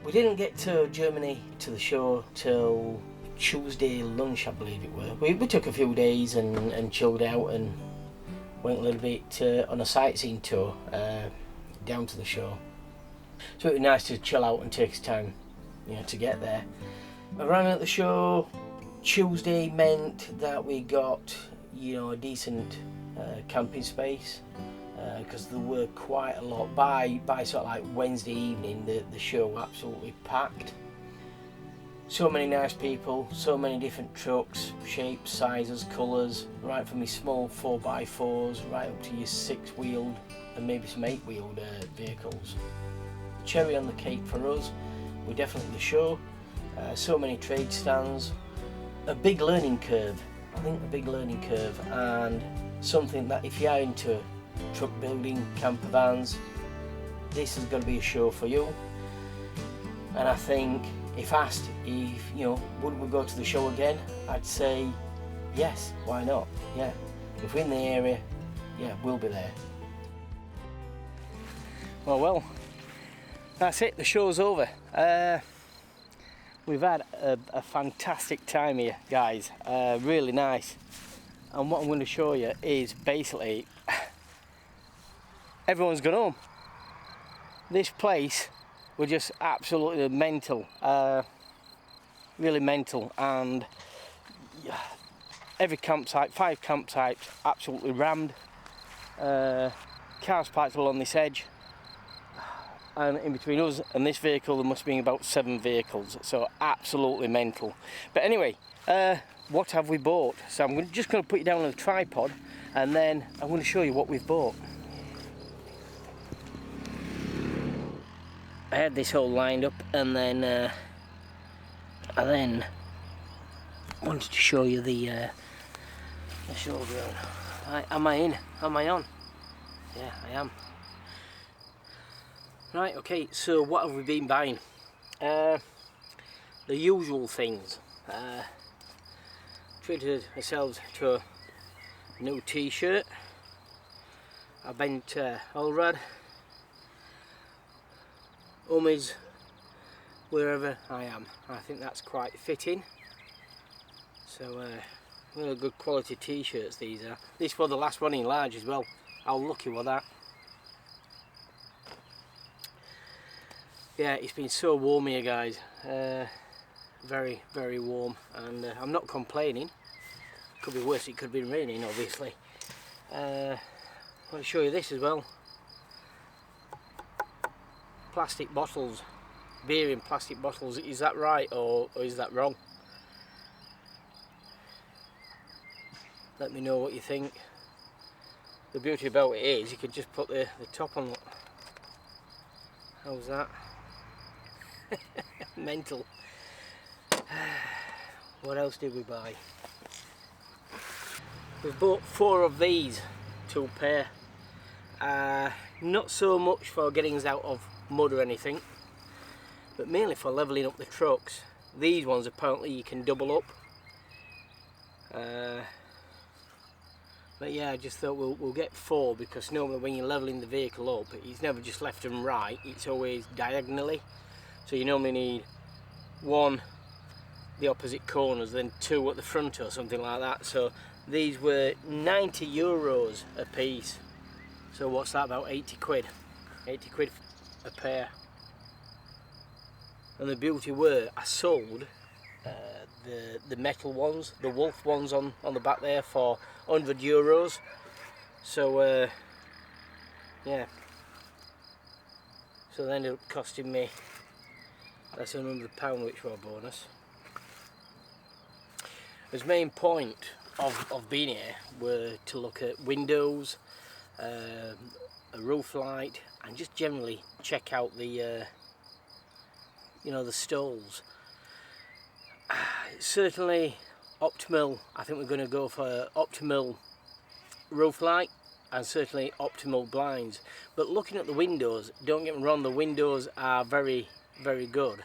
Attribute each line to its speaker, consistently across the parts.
Speaker 1: We didn't get to Germany to the show till Tuesday lunch, I believe it were. We took a few days and chilled out and went a little bit on a sightseeing tour down to the show. So it was nice to chill out and take his time, you know, to get there. Around at the show, Tuesday meant that we got, you know, a decent camping space, because there were quite a lot. By sort of like Wednesday evening, the show absolutely packed. So many nice people, so many different trucks, shapes, sizes, colours, right from your small 4x4s right up to your 6-wheeled and maybe some 8-wheeled vehicles. Cherry on the cake for us, we're definitely the show. So many trade stands, a big learning curve, I think a big learning curve, and something that if you are into truck building, camper vans, this is going to be a show for you. And I think if asked if, you know, would we go to the show again, I'd say yes, why not? Yeah, if we're in the area, yeah, we'll be there. Well, that's it, the show's over. We've had a fantastic time here, guys, really nice. And what I'm going to show you is basically everyone's gone home. This place was just absolutely mental, really mental, and every campsite, 5 campsites, absolutely rammed. Cars parked along this edge. And in between us and this vehicle there must be about 7 vehicles, so absolutely mental. But anyway, what have we bought? So I'm just going to put you down on the tripod and then I'm going to show you what we've bought. I had this all lined up and then I wanted to show you the shoulder. Am I in? Am I on? Yeah, I am. Right, okay, so what have we been buying? The usual things. Treated ourselves to a new t-shirt. Abenteuer Allrad. Ummies, wherever I am. I think that's quite fitting. So, really good quality t-shirts these are. This was the last one in large as well. How lucky was that? Yeah, it's been so warm here, guys. Very, very warm, and I'm not complaining. Could be worse, it could have been raining, obviously. I want to show you this as well. Plastic bottles, beer in plastic bottles. Is that right or is that wrong? Let me know what you think. The beauty about it is you can just put the top on. How's that? Mental. What else did we buy? We've bought 4 of these, 2 pair. Not so much for getting us out of mud or anything, but mainly for levelling up the trucks. These ones apparently you can double up. But yeah, I just thought we'll get 4, because normally when you're levelling the vehicle up, it's never just left and right, it's always diagonally. So you normally need 1 the opposite corners, then 2 at the front or something like that. So these were €90 a piece. So what's that, about 80 quid? 80 quid a pair. And the beauty were, I sold the metal ones, the wolf ones on the back there for €100. So yeah, so they ended up costing me less than £100, which was a bonus. His main point of being here were to look at windows, a roof light, and just generally check out the you know, the stalls. Certainly optimal. I think we're going to go for optimal roof light and certainly optimal blinds. But looking at the windows, don't get me wrong, the windows are very, very good.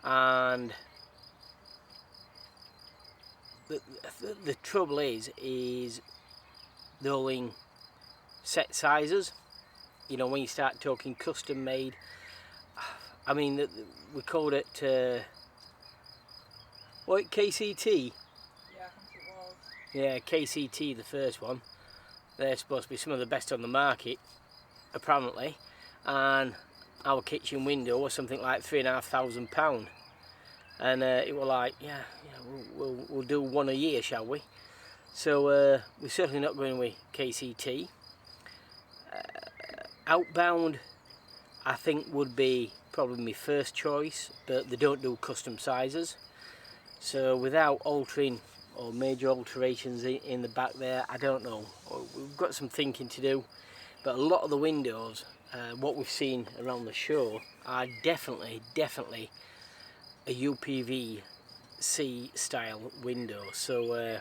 Speaker 1: And the trouble is they're all in set sizes. You know, when you start talking custom made, I mean, we called it, what, KCT?
Speaker 2: Yeah, I think it was.
Speaker 1: Yeah, KCT, the first one. They're supposed to be some of the best on the market, apparently. And our kitchen window was something like £3,500. And it was like, yeah, we'll do one a year, shall we? So we're certainly not going with KCT. Outbound, I think, would be probably my first choice, but they don't do custom sizes. So without altering or major alterations in the back there, I don't know. We've got some thinking to do, but a lot of the windows, what we've seen around the show, are definitely a UPVC style window. So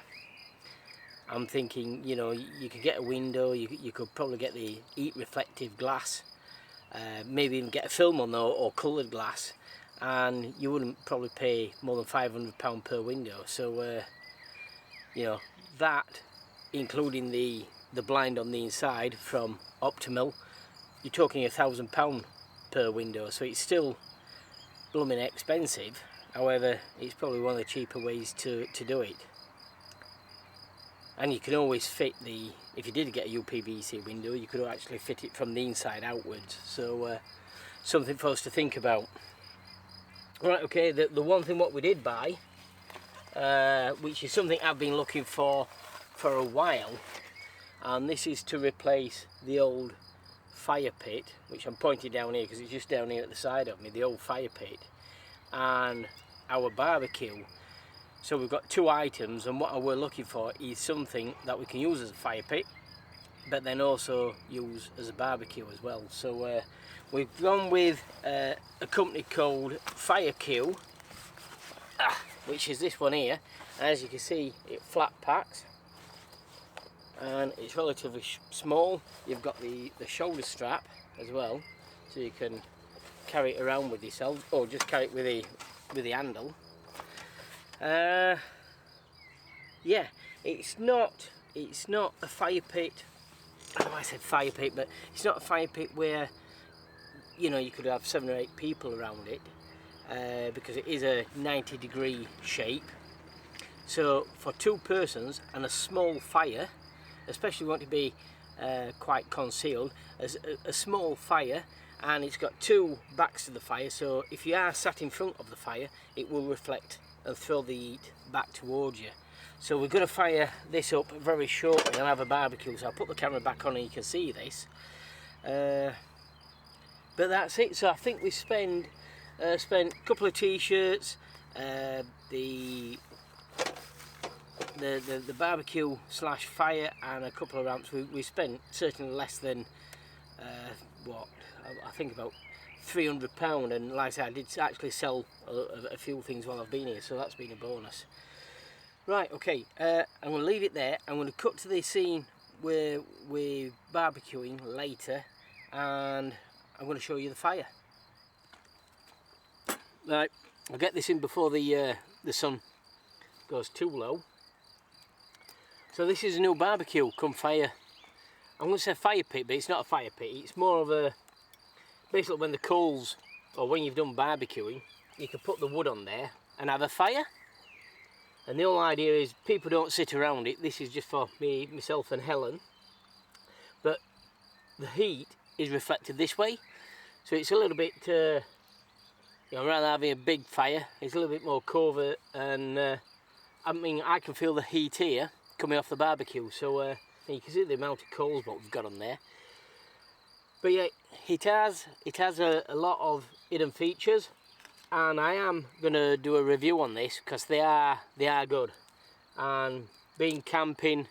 Speaker 1: I'm thinking, you know, you could get a window, you could probably get the heat reflective glass, maybe even get a film on there or coloured glass, and you wouldn't probably pay more than £500 per window. So you know, that, including the blind on the inside from Optimal, you're talking £1,000 per window. So it's still blooming expensive. However, it's probably one of the cheaper ways to do it. And you can always fit the, if you did get a UPVC window, you could actually fit it from the inside outwards. So something for us to think about. Right, okay, the one thing what we did buy, which is something I've been looking for a while, and this is to replace the old fire pit, which I'm pointing down here because it's just down here at the side of me, the old fire pit, and our barbecue. So we've got two items, and what we're looking for is something that we can use as a fire pit, but then also use as a barbecue as well. So we've gone with a company called Fireq, which is this one here. And as you can see, it flat packs, and it's relatively small. You've got the shoulder strap as well, so you can carry it around with yourself, or just carry it with the handle. Yeah, it's not a fire pit. I know I said fire pit, but it's not a fire pit where, you know, you could have 7 or 8 people around it, because it is a 90-degree shape. So for 2 persons and a small fire, especially if you want to be quite concealed, as a small fire, and it's got 2 backs to the fire, so if you are sat in front of the fire, it will reflect and throw the heat back towards you. So we're going to fire this up very shortly and have a barbecue. So I'll put the camera back on and you can see this. But that's it. So I think we spent a couple of t-shirts, the barbecue / fire, and a couple of ramps. We spent certainly less than what I think about £300, and like I said, I did actually sell a few things while I've been here, so that's been a bonus. Right, okay, I'm going to leave it there. I'm going to cut to the scene where we're barbecuing later, and I'm going to show you the fire. Right, I'll get this in before the sun goes too low. So this is a new barbecue come fire. I'm going to say fire pit, but it's not a fire pit. It's more of a, basically when the coals, or when you've done barbecuing, you can put the wood on there and have a fire. And the whole idea is people don't sit around it. This is just for me, myself and Helen. But the heat is reflected this way. So it's a little bit, you know, rather than having a big fire, it's a little bit more covert. And I mean, I can feel the heat here coming off the barbecue. So you can see the amount of coals what we've got on there. But yeah, it has a lot of hidden features, and I am going to do a review on this because they are good. And being camping,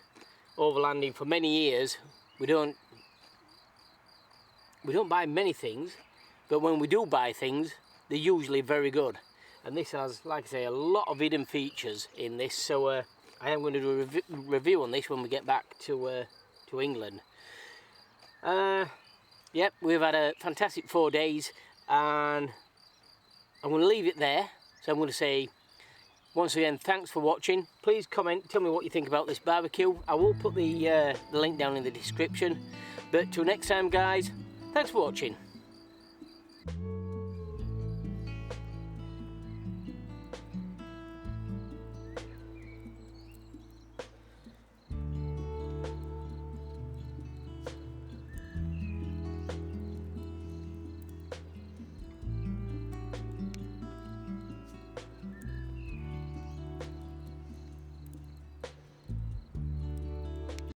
Speaker 1: overlanding for many years, we don't buy many things, but when we do buy things, they're usually very good. And this has, like I say, a lot of hidden features in this. So I am going to do a review on this when we get back to England. Yep, we've had a fantastic 4 days, and I'm going to leave it there. So I'm going to say, once again, thanks for watching. Please comment, tell me what you think about this barbecue. I will put the link down in the description. But till next time, guys, thanks for watching.